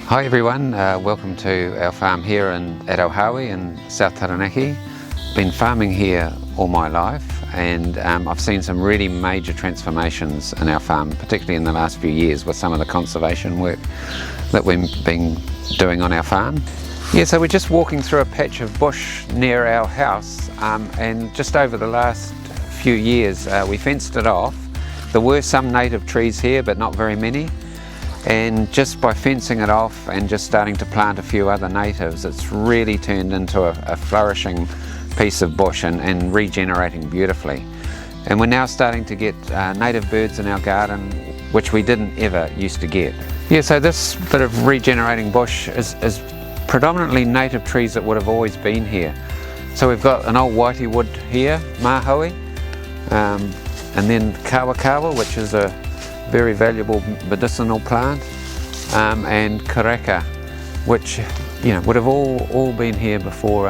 Hi everyone, welcome to our farm here at Ōhawe in South Taranaki. Been farming here all my life, and I've seen some really major transformations in our farm, particularly in the last few years with some of the conservation work that we've been doing on our farm. Yeah, so we're just walking through a patch of bush near our house, and just over the last few years we fenced it off. There were some native trees here, but not very many. And just by fencing it off and just starting to plant a few other natives, it's really turned into a flourishing piece of bush and regenerating beautifully. And we're now starting to get native birds in our garden, which we didn't ever used to get. Yeah, so this bit of regenerating bush is predominantly native trees that would have always been here. So we've got an old whitey wood here, mahoe, and then kawa, which is a very valuable medicinal plant, and kareka, which would have all been here before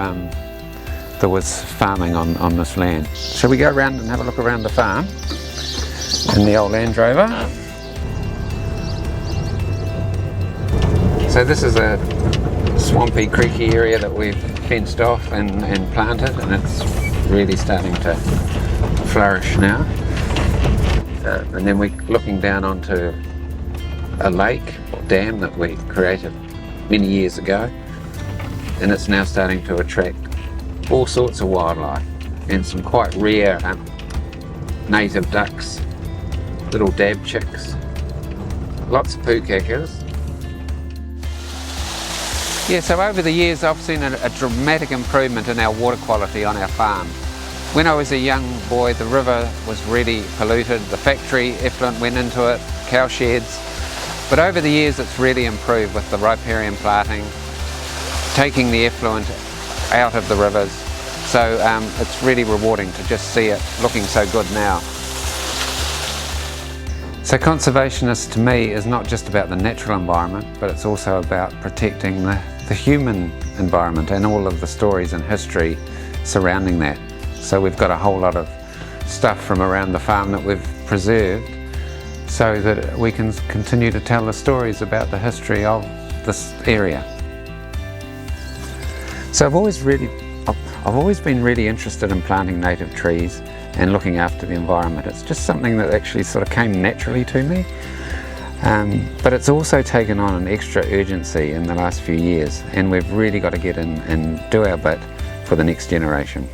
there was farming on this land. Shall we go around and have a look around the farm in the old Land Rover? So this is a swampy, creeky area that we've fenced off and planted, and it's really starting to flourish now. And then we're looking down onto a lake or dam that we created many years ago, and it's now starting to attract all sorts of wildlife and some quite rare native ducks, little dab chicks, lots of pukekers. Yeah, so over the years I've seen a dramatic improvement in our water quality on our farm. When I was a young boy, the river was really polluted, the factory effluent went into it, cow sheds. But over the years it's really improved with the riparian planting, taking the effluent out of the rivers. So it's really rewarding to just see it looking so good now. So conservationist to me is not just about the natural environment, but it's also about protecting the human environment and all of the stories and history surrounding that. So we've got a whole lot of stuff from around the farm that we've preserved so that we can continue to tell the stories about the history of this area. So I've always been really interested in planting native trees and looking after the environment. It's just something that actually sort of came naturally to me. But it's also taken on an extra urgency in the last few years, and we've really got to get in and do our bit for the next generation.